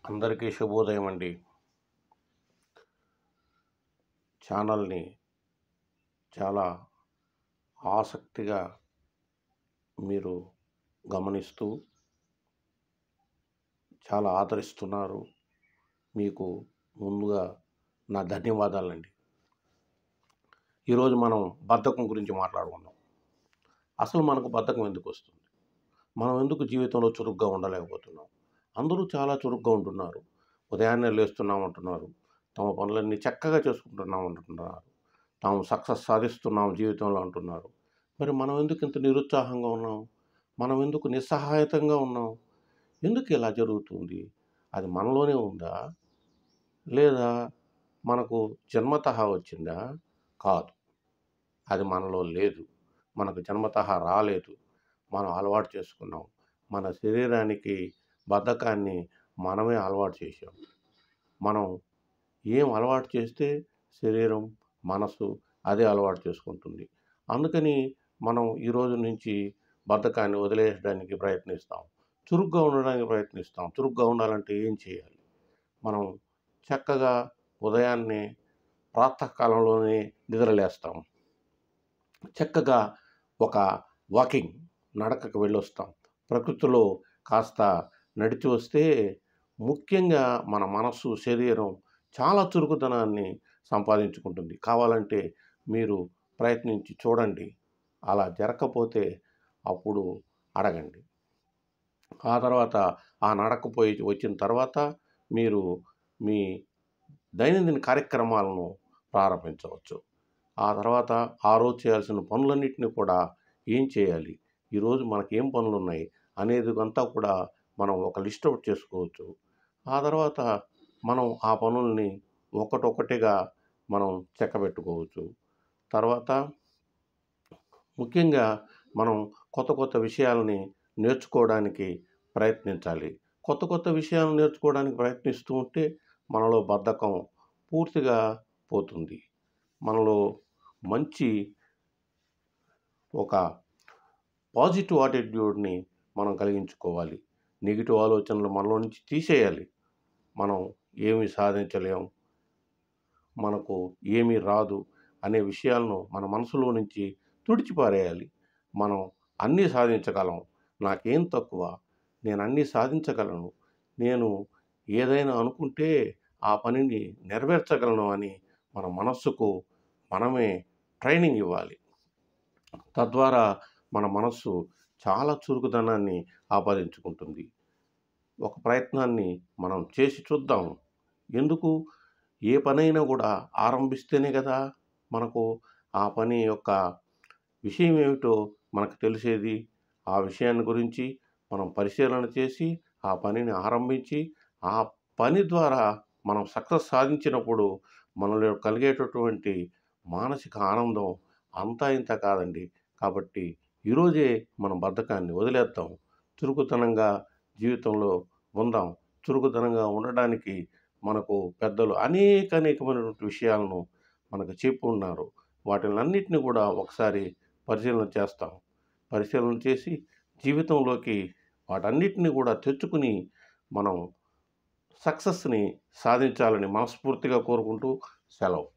అందరికీ శుభోదయం అండి. ఛానల్‌ని చాలా ఆసక్తిగా మీరు గమనిస్తూ చాలా ఆదరిస్తున్నారు. మీకు ముందుగా నా ధన్యవాదాలండి. ఈరోజు మనం బద్ధకం గురించి మాట్లాడుకుందాం. అసలు మనకు బద్ధకం ఎందుకొస్తుంది? మనం ఎందుకు జీవితంలో చురుగ్గా ఉండలేకపోతున్నాం? అందరూ చాలా చురుగ్గా ఉంటున్నారు. ఉదయాన్నే లేస్తున్నామంటున్నారు. తమ పనులన్నీ చక్కగా చేసుకుంటున్నామంటున్నారు. తాము సక్సెస్ సాధిస్తున్నాం జీవితంలో అంటున్నారు. మరి మనం ఎందుకు ఇంత నిరుత్సాహంగా ఉన్నాం? మనం ఎందుకు నిస్సహాయతంగా ఉన్నాం? ఎందుకు ఇలా జరుగుతుంది? అది మనలోనే ఉందా? లేదా మనకు జన్మతహా వచ్చిందా? కాదు. అది మనలో లేదు. మనకు జన్మతహా రాలేదు. మనం అలవాటు చేసుకున్నాం. మన శరీరానికి బద్ధకాన్ని మనమే అలవాటు చేశాం. మనం ఏం అలవాటు చేస్తే శరీరం, మనసు అదే అలవాటు చేసుకుంటుంది. అందుకని మనం ఈరోజు నుంచి బద్ధకాన్ని వదిలేయడానికి ప్రయత్నిస్తాం. చురుగ్గా ఉండడానికి ప్రయత్నిస్తాం. చురుగ్గా ఉండాలంటే ఏం చేయాలి? మనం చక్కగా ఉదయాన్నే ప్రాతకాలంలోనే నిద్రలేస్తాం. చక్కగా ఒక వాకింగ్ నడకకు వెళ్ళొస్తాం. ప్రకృతిలో కాస్త నడిచి వస్తే ముఖ్యంగా మన మనస్సు, శరీరం చాలా చురుకుదనాన్ని సంపాదించుకుంటుంది. కావాలంటే మీరు ప్రయత్నించి చూడండి. అలా జరగకపోతే అప్పుడు అడగండి. ఆ తర్వాత ఆ నడకపోయి వచ్చిన తర్వాత మీరు మీ దైనందిన కార్యక్రమాలను ప్రారంభించవచ్చు. ఆ తర్వాత ఆ రోజు చేయాల్సిన పనులన్నిటిని కూడా ఏం చేయాలి? ఈరోజు మనకేం పనులున్నాయి? అనేదంతా కూడా మనం ఒక లిస్ట్ ఔట్ చేసుకోవచ్చు. ఆ తర్వాత మనం ఆ పనుల్ని ఒక్కటొక్కటిగా మనం చక్కబెట్టుకోవచ్చు. తర్వాత ముఖ్యంగా మనం కొత్త కొత్త విషయాలని నేర్చుకోవడానికి ప్రయత్నించాలి. కొత్త కొత్త విషయాలను నేర్చుకోవడానికి ప్రయత్నిస్తూ ఉంటే మనలో బద్ధకం పూర్తిగా పోతుంది. మనలో మంచి ఒక పాజిటివ్ యాటిట్యూడ్‌ని మనం కలిగించుకోవాలి. నెగెటివ్ ఆలోచనలు మనలో నుంచి తీసేయాలి. మనం ఏమి సాధించలేం, మనకు ఏమీ రాదు అనే విషయాలను మన మనసులో నుంచి తుడిచిపారేయాలి. మనం అన్నీ సాధించగలం. నాకేం తక్కువ? నేను అన్నీ సాధించగలను. నేను ఏదైనా అనుకుంటే ఆ పనిని నెరవేర్చగలను అని మన మనస్సుకు మనమే ట్రైనింగ్ ఇవ్వాలి. తద్వారా మన మనస్సు చాలా చురుకుదనాన్ని ఆపాదించుకుంటుంది. ఒక ప్రయత్నాన్ని మనం చేసి చూద్దాం. ఎందుకు? ఏ పనైనా కూడా ఆరంభిస్తేనే కదా మనకు ఆ పని యొక్క విషయం ఏమిటో మనకు తెలిసేది. ఆ విషయాన్ని గురించి మనం పరిశీలన చేసి, ఆ పనిని ఆరంభించి, ఆ పని ద్వారా మనం సక్సెస్ సాధించినప్పుడు మనలో కలిగేటటువంటి మానసిక ఆనందం అంతా ఇంతా కాదండి. కాబట్టి ఈరోజే మనం బద్ధకాన్ని వదిలేద్దాం. చురుకుతనంగా జీవితంలో ఉందాం. చురుకుతనంగా ఉండడానికి మనకు పెద్దలు అనేకమైనటువంటి విషయాలను మనకు చెప్పి ఉన్నారు. వాటిలన్నిటిని కూడా ఒకసారి పరిశీలన చేస్తాం. పరిశీలన చేసి జీవితంలోకి వాటన్నిటిని కూడా తెచ్చుకుని మనం సక్సెస్‌ని సాధించాలని మనస్ఫూర్తిగా కోరుకుంటూ సెలవు.